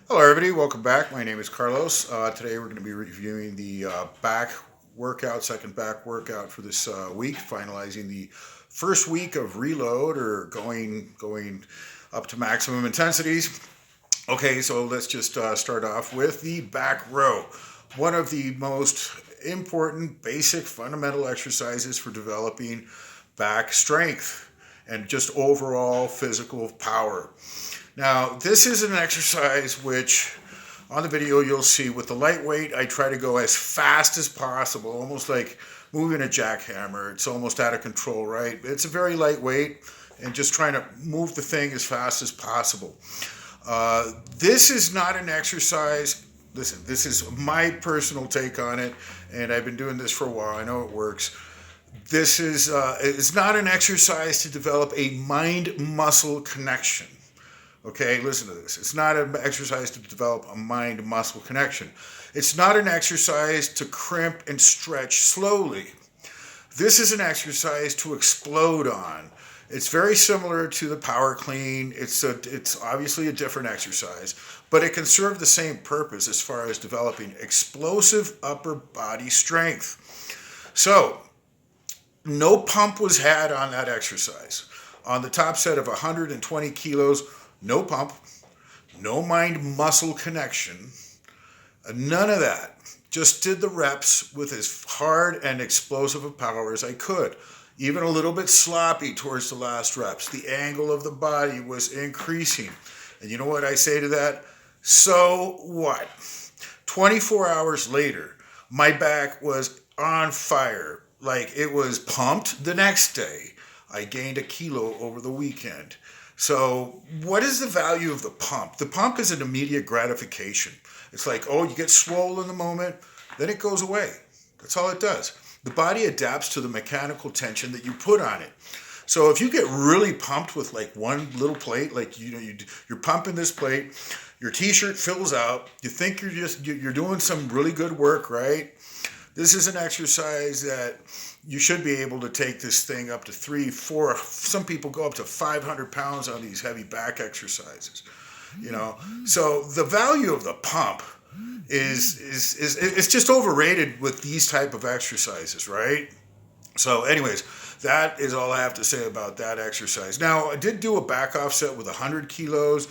Hello, everybody. Welcome back. My name is Carlos. Today, we're going to be reviewing the back workout, second back workout for this week, finalizing the first week of reload or going up to maximum intensities. Okay, so let's just start off with the back row. One of the most important, basic, fundamental exercises for developing back strength and just overall physical power. Now, this is an exercise which on the video you'll see with the lightweight, I try to go as fast as possible, almost like moving a jackhammer. It's almost out of control, right? It's a very lightweight and just trying to move the thing as fast as possible. This is not an exercise. Listen, this is my personal take on it, and I've been doing this for a while. I know it works. This is it's not an exercise to develop a mind-muscle connection. Okay, listen to this. It's not an exercise to develop a mind-muscle connection. It's not an exercise to crimp and stretch slowly. This is an exercise to explode on. It's very similar to the power clean. It's obviously a different exercise, but it can serve the same purpose as far as developing explosive upper body strength. So, no pump was had on that exercise. On the top set of 120 kilos, no pump, no mind-muscle connection, none of that. Just did the reps with as hard and explosive a power as I could. Even a little bit sloppy towards the last reps. The angle of the body was increasing. And you know what I say to that? So what? 24 hours later, my back was on fire. Like it was pumped the next day. I gained a kilo over the weekend. So what is the value of the pump? The pump is an immediate gratification. It's like, oh, you get swollen in the moment, then it goes away. That's all it does. The body adapts to the mechanical tension that you put on it. So if you get really pumped with like one little plate, like you're pumping this plate, your t-shirt fills out, you think you're doing some really good work, right? This is an exercise that you should be able to take this thing up to 3, 4, some people go up to 500 pounds on these heavy back exercises, So the value of the pump is it's just overrated with these type of exercises, right? So anyways, that is all I have to say about that exercise. Now, I did do a back offset with 100 kilos,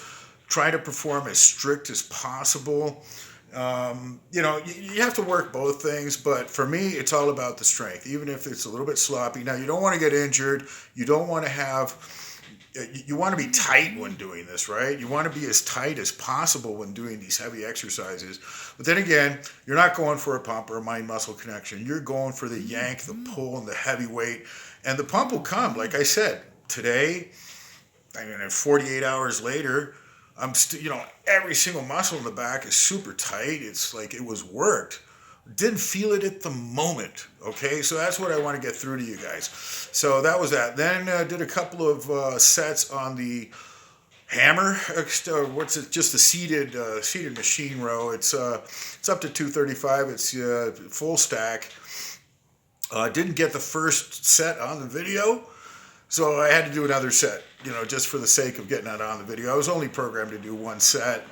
trying to perform as strict as possible. You have to work both things, but for me, it's all about the strength, even if it's a little bit sloppy. Now, you don't want to get injured. You don't want to you want to be tight when doing this, right? You want to be as tight as possible when doing these heavy exercises. But then again, you're not going for a pump or a mind-muscle connection. You're going for the yank, the pull, and the heavy weight. And the pump will come, like I said, today, 48 hours later, I'm still, every single muscle in the back is super tight. It's like it was worked. Didn't feel it at the moment. Okay, so that's what I want to get through to you guys. So that was that. Then did a couple of sets on the hammer. What's it? Just the seated machine row. It's up to 235. It's full stack. Didn't get the first set on the video. So I had to do another set, just for the sake of getting that on the video. I was only programmed to do one set,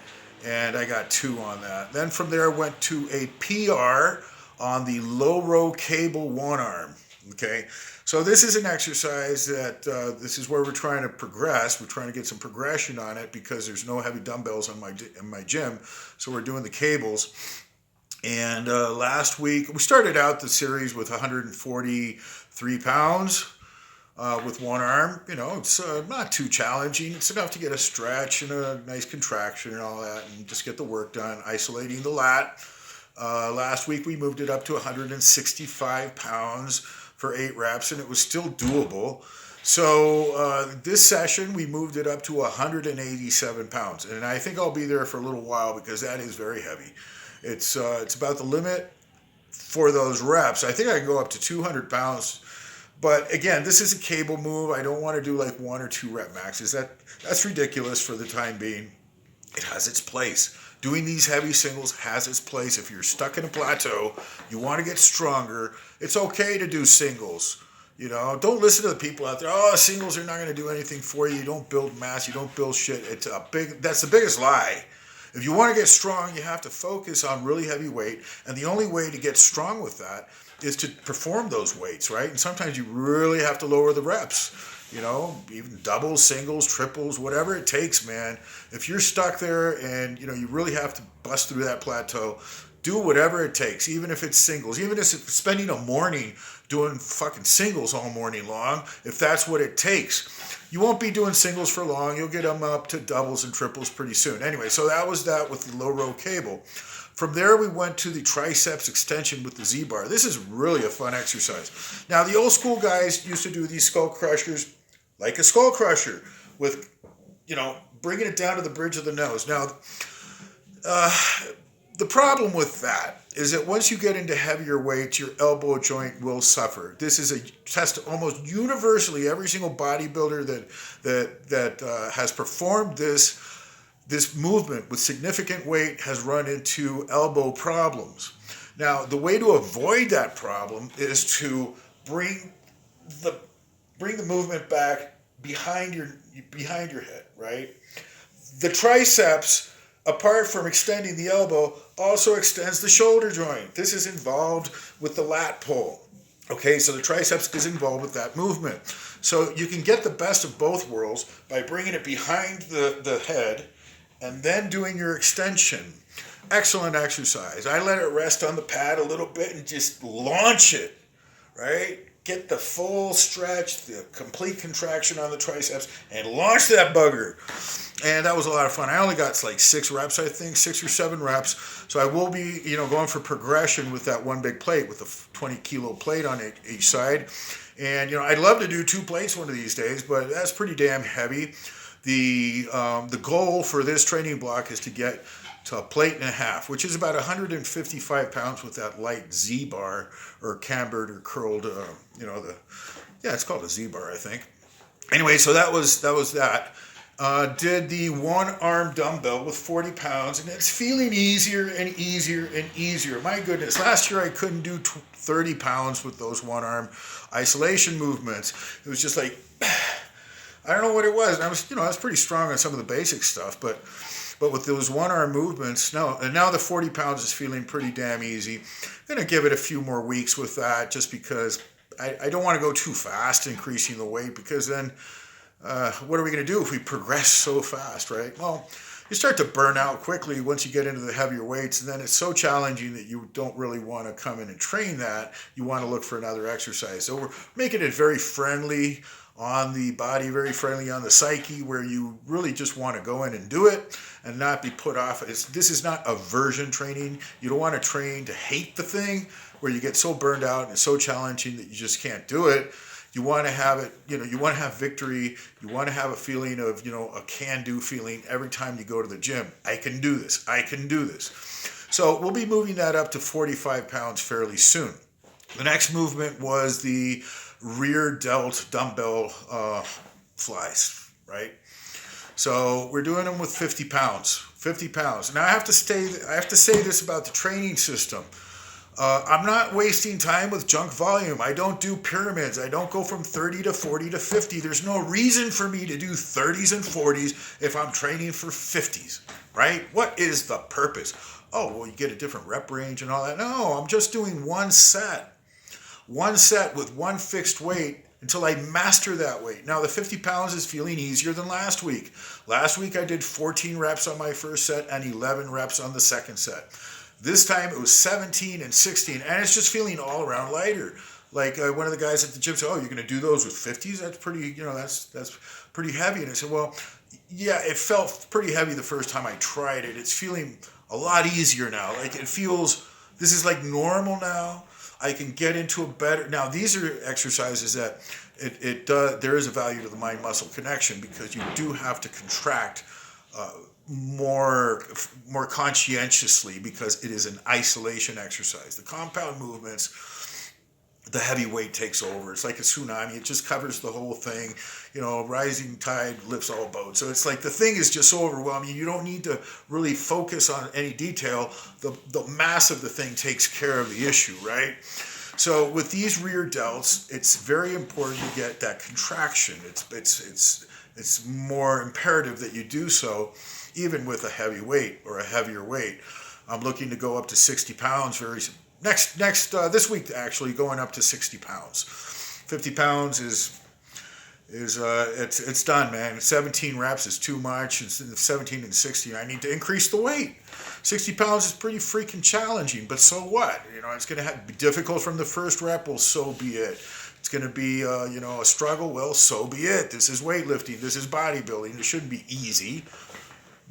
and I got 2 on that. Then from there, went to a PR on the low row cable one arm. Okay, so this is an exercise that this is where we're trying to progress. We're trying to get some progression on it because there's no heavy dumbbells in my gym, so we're doing the cables. And last week, we started out the series with 143 pounds. With one arm, it's not too challenging. It's enough to get a stretch and a nice contraction and all that, and just get the work done, isolating the lat. Last week, we moved it up to 165 pounds for 8 reps, and it was still doable. So this session, we moved it up to 187 pounds, and I think I'll be there for a little while because that is very heavy. It's about the limit for those reps. I think I can go up to 200 pounds. But again, this is a cable move. I don't want to do like 1 or 2 rep maxes. That's ridiculous for the time being. It has its place. Doing these heavy singles has its place. If you're stuck in a plateau, you want to get stronger, it's okay to do singles. Don't listen to the people out there. Oh, singles are not going to do anything for you. You don't build mass. You don't build shit. That's the biggest lie. If you want to get strong, you have to focus on really heavy weight, and the only way to get strong with that is to perform those weights, right? And sometimes you really have to lower the reps, even doubles, singles, triples, whatever it takes, man. If you're stuck there and, you really have to bust through that plateau, do whatever it takes, even if it's singles, even if it's spending a morning doing fucking singles all morning long, if that's what it takes. You won't be doing singles for long. You'll get them up to doubles and triples pretty soon. Anyway, so that was that with the low row cable. From there, we went to the triceps extension with the Z-bar. This is really a fun exercise. Now, the old school guys used to do these skull crushers like a skull crusher with, bringing it down to the bridge of the nose. Now, the problem with that is that once you get into heavier weights, your elbow joint will suffer. This is a test almost universally. Every single bodybuilder that has performed this movement with significant weight has run into elbow problems. Now, the way to avoid that problem is to bring the movement back behind your head, right? The triceps, apart from extending the elbow, also extends the shoulder joint. This is involved with the lat pull. Okay, so the triceps is involved with that movement. So you can get the best of both worlds by bringing it behind the head and then doing your extension. Excellent exercise. I let it rest on the pad a little bit and just launch it, right? Get the full stretch, the complete contraction on the triceps, and launch that bugger. And that was a lot of fun. I only got like 6 reps, I think, 6 or 7 reps. So I will be, going for progression with that one big plate, with a 20 kilo plate on each side. And, I'd love to do 2 plates one of these days, but that's pretty damn heavy. The goal for this training block is to get to 1.5 plates, which is about 155 pounds with that light Z bar or cambered or curled, it's called a Z bar, I think. Anyway, so that was that. Did the one arm dumbbell with 40 pounds, and it's feeling easier and easier and easier. My goodness, last year I couldn't do 30 pounds with those one arm isolation movements. It was just like, I don't know what it was. And I was pretty strong on some of the basic stuff, but with those one arm movements, no. And now the 40 pounds is feeling pretty damn easy. I'm gonna give it a few more weeks with that, just because I don't want to go too fast increasing the weight, because then what are we going to do if we progress so fast, right? Well, you start to burn out quickly once you get into the heavier weights, and then it's so challenging that you don't really want to come in and train that. You want to look for another exercise. So we're making it very friendly on the body, very friendly on the psyche, where you really just want to go in and do it and not be put off. This is not aversion training. You don't want to train to hate the thing, where you get so burned out and it's so challenging that you just can't do it. You want to have it, you want to have victory. You want to have a feeling of, a can-do feeling every time you go to the gym. I can do this. I can do this. So we'll be moving that up to 45 pounds fairly soon. The next movement was the rear delt dumbbell flies, right? So we're doing them with 50 pounds. 50 pounds. Now I have to say this about the training system. I'm not wasting time with junk volume. I don't do pyramids. I don't go from 30 to 40 to 50. There's no reason for me to do 30s and 40s if I'm training for 50s, right? What is the purpose? Oh, well, you get a different rep range and all that. No, I'm just doing one set with one fixed weight until I master that weight. Now, the 50 pounds is feeling easier than last week. Last week, I did 14 reps on my first set and 11 reps on the second set. This time it was 17 and 16, and it's just feeling all around lighter. Like one of the guys at the gym said, "Oh, you're going to do those with 50s? That's pretty, that's pretty heavy." And I said, "Well, yeah, it felt pretty heavy the first time I tried it. It's feeling a lot easier now. Like it feels, this is like normal now. I can get into a better." Now these are exercises that there is a value to the mind-muscle connection, because you do have to contract more conscientiously, because it is an isolation exercise. The compound movements, the heavy weight takes over. It's like a tsunami. It just covers the whole thing. Rising tide lifts all boats. So it's like the thing is just so overwhelming. You don't need to really focus on any detail. The mass of the thing takes care of the issue, right? So with these rear delts, it's very important to get that contraction. It's more imperative that you do so. even with a heavy weight or a heavier weight. I'm looking to go up to 60 pounds this week, actually going up to 60 pounds. 50 pounds it's done, man. 17 reps is too much. Instead of 17 and 60, I need to increase the weight. 60 pounds is pretty freaking challenging, but so what? It's going to be difficult from the first rep. Well, so be it. It's going to be, a struggle. Well, so be it. This is weightlifting. This is bodybuilding. It shouldn't be easy.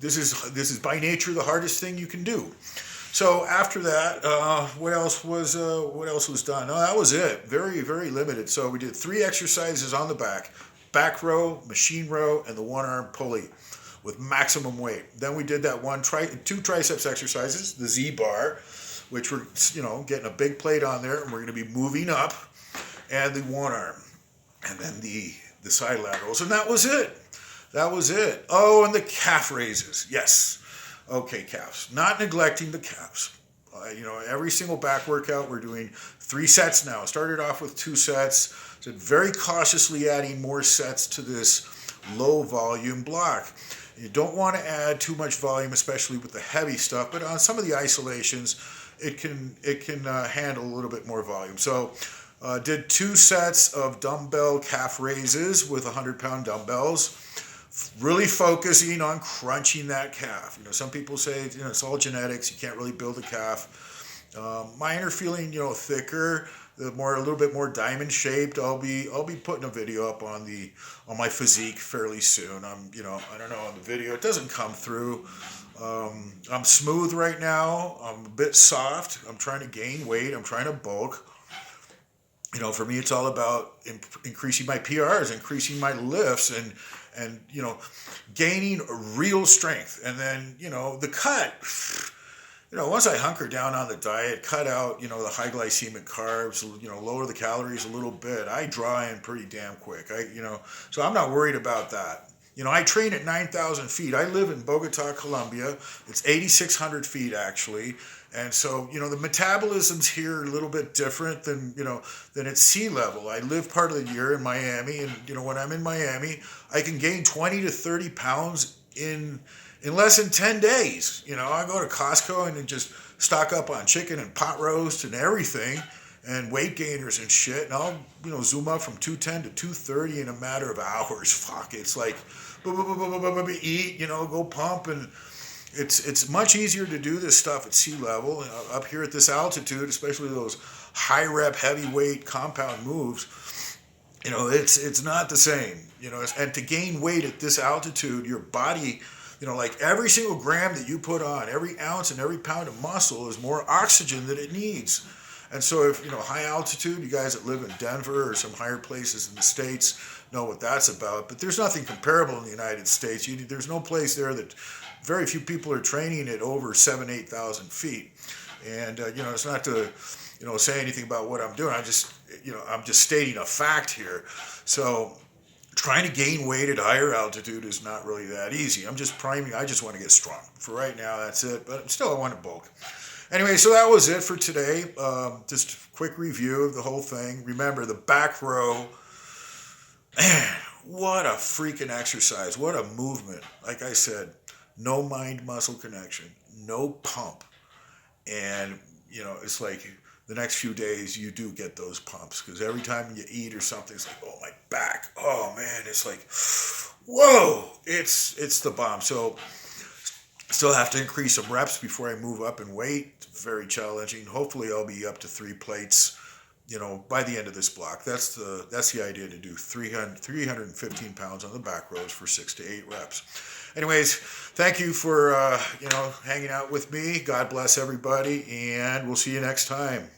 This is by nature the hardest thing you can do. So after that, what else was done? Oh, that was it. Very, very limited. So we did 3 exercises on the back row, machine row, and the one arm pulley with maximum weight. Then we did that 2 triceps exercises, the Z bar, which we're getting a big plate on there, and we're going to be moving up, and the one arm, and then the side laterals, and that was it. That was it. Oh, and the calf raises. Yes. Okay, calves. Not neglecting the calves. Every single back workout, we're doing 3 sets now. Started off with 2 sets. So very cautiously adding more sets to this low volume block. You don't want to add too much volume, especially with the heavy stuff, but on some of the isolations, it can handle a little bit more volume. So did 2 sets of dumbbell calf raises with 100-pound dumbbells. Really focusing on crunching that calf. Some people say it's all genetics. You can't really build a calf. My inner feeling, thicker, a little bit more diamond shaped. I'll be putting a video up on my physique fairly soon. I don't know on the video. It doesn't come through. I'm smooth right now. I'm a bit soft. I'm trying to gain weight. I'm trying to bulk. For me, it's all about increasing my PRs, increasing my lifts, and gaining real strength. And then, the cut, once I hunker down on the diet, cut out, the high glycemic carbs, lower the calories a little bit, I draw in pretty damn quick. So I'm not worried about that. I train at 9,000 feet. I live in Bogota, Colombia. It's 8,600 feet, actually. And so, the metabolism's here a little bit different than at sea level. I live part of the year in Miami, and, when I'm in Miami, I can gain 20 to 30 pounds in less than 10 days. I go to Costco and then just stock up on chicken and pot roast and everything and weight gainers and shit. And I'll, zoom up from 210 to 230 in a matter of hours. Fuck, it's like, eat, go pump. And it's much easier to do this stuff at sea level. Up here at this altitude, especially those high rep, heavyweight compound moves, it's not the same. And to gain weight at this altitude, your body, like every single gram that you put on, every ounce and every pound of muscle is more oxygen than it needs. And so if, high altitude, you guys that live in Denver or some higher places in the States know what that's about. But there's nothing comparable in the United States. There's no place there that very few people are training at over 7,000, 8,000 feet. And, it's not to, say anything about what I'm doing. I'm just stating a fact here. So trying to gain weight at higher altitude is not really that easy. I'm just priming. I just want to get strong. For right now, that's it. But still, I want to bulk. Anyway, so that was it for today. Just a quick review of the whole thing. Remember, the back row, man, what a freaking exercise. What a movement. Like I said, no mind-muscle connection, no pump. And, it's like the next few days you do get those pumps because every time you eat or something, it's like, oh, my back. Oh, man, it's like, whoa, it's the bomb. So still have to increase some reps before I move up in weight. It's very challenging. Hopefully I'll be up to 3 plates, by the end of this block. That's the idea, to do 315 pounds on the back rows for 6 to 8 reps. Anyways, thank you for, hanging out with me. God bless everybody, and we'll see you next time.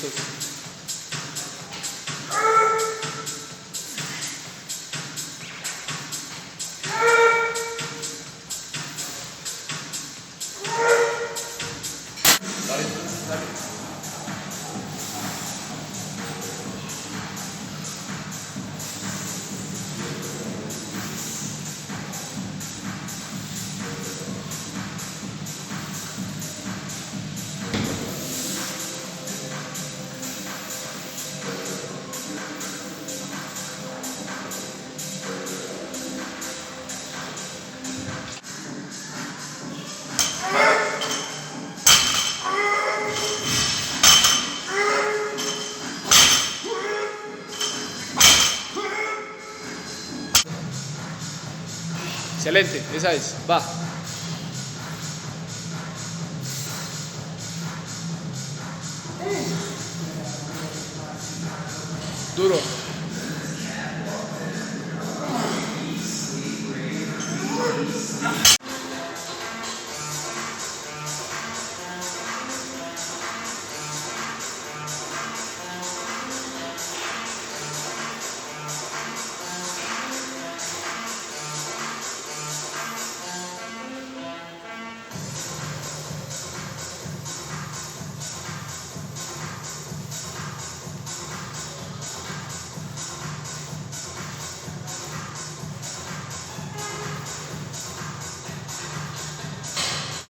listos. Dale, dale. Excelente, esa es, va. Duro.